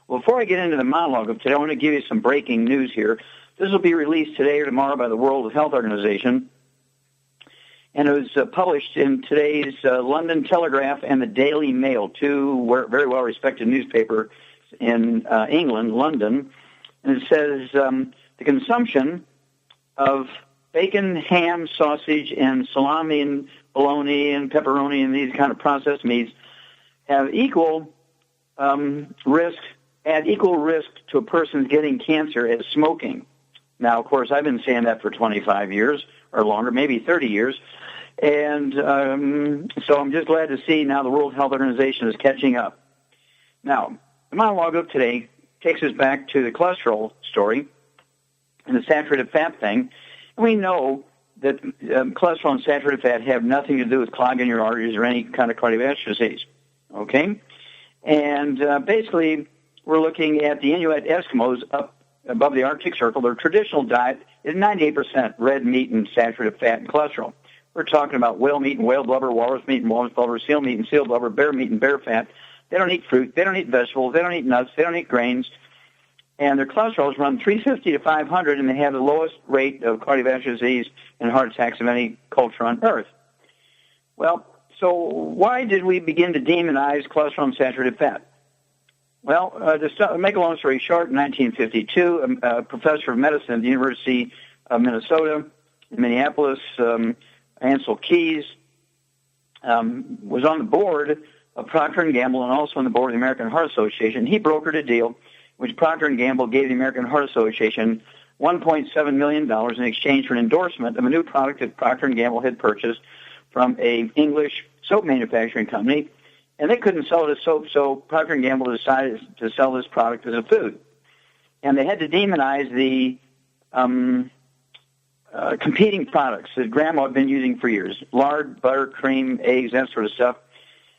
Well, before I get into the monologue of today, I want to give you some breaking news here. This will be released today or tomorrow by the World Health Organization, and it was published in today's London Telegraph and the Daily Mail, two very well-respected newspapers in England, London. And it says the consumption of bacon, ham, sausage, and salami, and bologna, and pepperoni, and these kind of processed meats have equal risk to a person's getting cancer as smoking. Now, of course, I've been saying that for 25 years or longer, maybe 30 years. And so I'm just glad to see now the World Health Organization is catching up. Now, the monologue of today takes us back to the cholesterol story and the saturated fat thing. And we know that cholesterol and saturated fat have nothing to do with clogging your arteries or any kind of cardiovascular disease. Okay? And basically, we're looking at the Inuit Eskimos up above the Arctic Circle. Their traditional diet is 98% red meat and saturated fat and cholesterol. We're talking about whale meat and whale blubber, walrus meat and walrus blubber, seal meat and seal blubber, bear meat and bear fat. They don't eat fruit. They don't eat vegetables. They don't eat nuts. They don't eat grains. And their cholesterols run 350 to 500, and they have the lowest rate of cardiovascular disease and heart attacks of any culture on Earth. Well, so why did we begin to demonize cholesterol and saturated fat? Well, to make a long story short, in 1952, a professor of medicine at the University of Minnesota in Minneapolis, Ansel Keys, was on the board of Procter & Gamble and also on the board of the American Heart Association. He brokered a deal which Procter & Gamble gave the American Heart Association $1.7 million in exchange for an endorsement of a new product that Procter & Gamble had purchased from an English soap manufacturing company, and they couldn't sell it as soap, so Procter & Gamble decided to sell this product as a food. And they had to demonize the competing products that Grandma had been using for years, lard, butter, cream, eggs, that sort of stuff.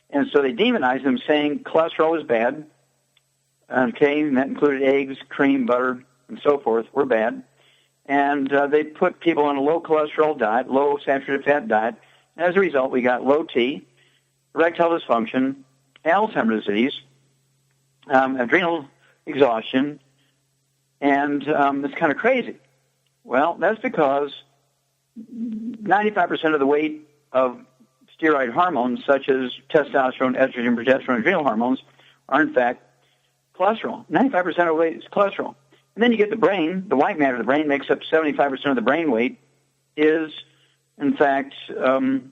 And so they demonized them, saying cholesterol is bad, okay, and that included eggs, cream, butter, and so forth, were bad. And they put people on a low cholesterol diet, low saturated fat diet. As a result, we got low T, erectile dysfunction, Alzheimer's disease, adrenal exhaustion, and it's kind of crazy. Well, that's because 95% of the weight of steroid hormones, such as testosterone, estrogen, progesterone, adrenal hormones, are in fact cholesterol. 95% of the weight is cholesterol. And then you get the brain. The white matter of the brain makes up 75% of the brain weight is, in fact, the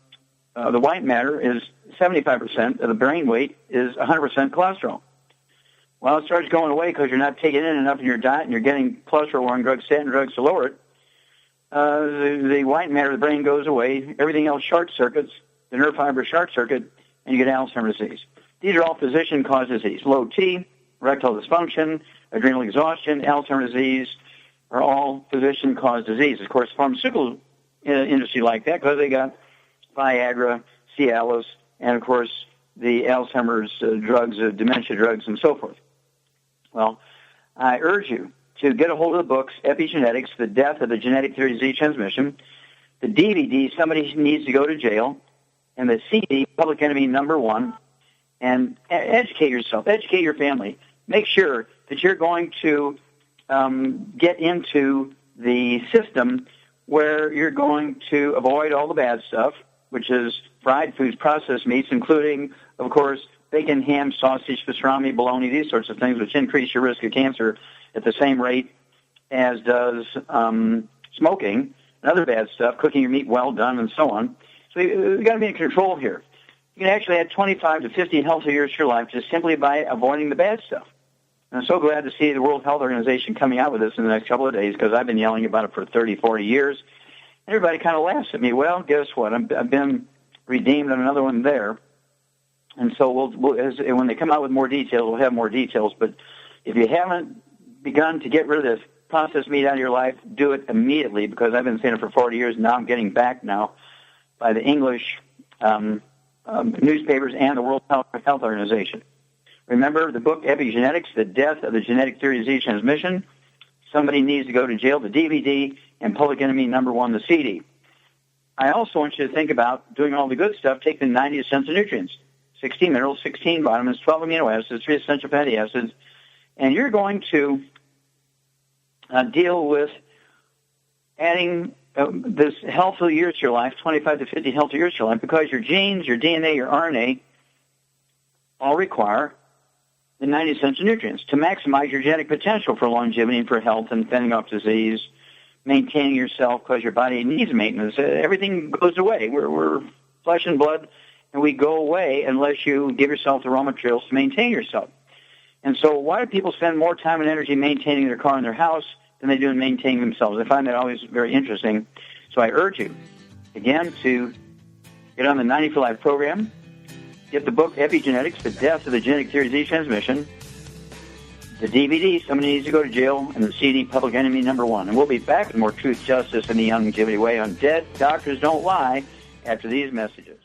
white matter is 75% of the brain weight is 100% cholesterol. Well, it starts going away because you're not taking in enough in your diet and you're getting cholesterol-lowering drugs, statin drugs to lower it. The white matter of the brain goes away. Everything else short circuits, the nerve fiber short circuit, and you get Alzheimer's disease. These are all physician-caused disease. Low T, erectile dysfunction, adrenal exhaustion, Alzheimer's disease are all physician-caused diseases. Of course, the pharmaceutical industry like that because they got Viagra, Cialis, and, of course, the Alzheimer's drugs, dementia drugs, and so forth. Well, I urge you to get a hold of the books, Epigenetics, The Death of the Genetic Theory of Disease Transmission, the DVD, Somebody Needs to Go to Jail, and the CD, Public Enemy #1, and educate yourself, educate your family. Make sure that you're going to get into the system where you're going to avoid all the bad stuff, which is fried foods, processed meats, including, of course, bacon, ham, sausage, pastrami, bologna, these sorts of things, which increase your risk of cancer at the same rate as does smoking and other bad stuff, cooking your meat well done, and so on. So you've got to be in control here. You can actually add 25 to 50 healthy years to your life just simply by avoiding the bad stuff. And I'm so glad to see the World Health Organization coming out with this in the next couple of days because I've been yelling about it for 30, 40 years. Everybody kind of laughs at me. Well, guess what? I've been redeemed on another one there. And so when they come out with more details, we'll have more details. But if you haven't begun to get rid of this processed meat out of your life, do it immediately because I've been saying it for 40 years. Now I'm getting back now by the English newspapers and the World Health Organization. Remember the book Epigenetics, The Death of the Genetic Theory of Disease Transmission, Somebody Needs to Go to Jail, the DVD, and Public Enemy #1, the CD. I also want you to think about doing all the good stuff, take the 90 essential nutrients, 16 minerals, 16 vitamins, 12 amino acids, 3 essential fatty acids, And you're going to deal with adding this healthy years to your life, 25 to 50 healthy years to your life, because your genes, your DNA, your RNA all require the 90 essential nutrients to maximize your genetic potential for longevity and for health and fending off disease, maintaining yourself because your body needs maintenance. Everything goes away. We're flesh and blood, and we go away unless you give yourself the raw materials to maintain yourself. And so why do people spend more time and energy maintaining their car and their house than they do in maintaining themselves? I find that always very interesting. So I urge you, again, to get on the 90 for Life program, get the book Epigenetics, The Death of the Genetic Theory of Disease Transmission, the DVD, Somebody Needs to Go to Jail, and the CD, Public Enemy #1. And we'll be back with more Truth, Justice, and the Youngevity Way on Dead Doctors Don't Lie after these messages.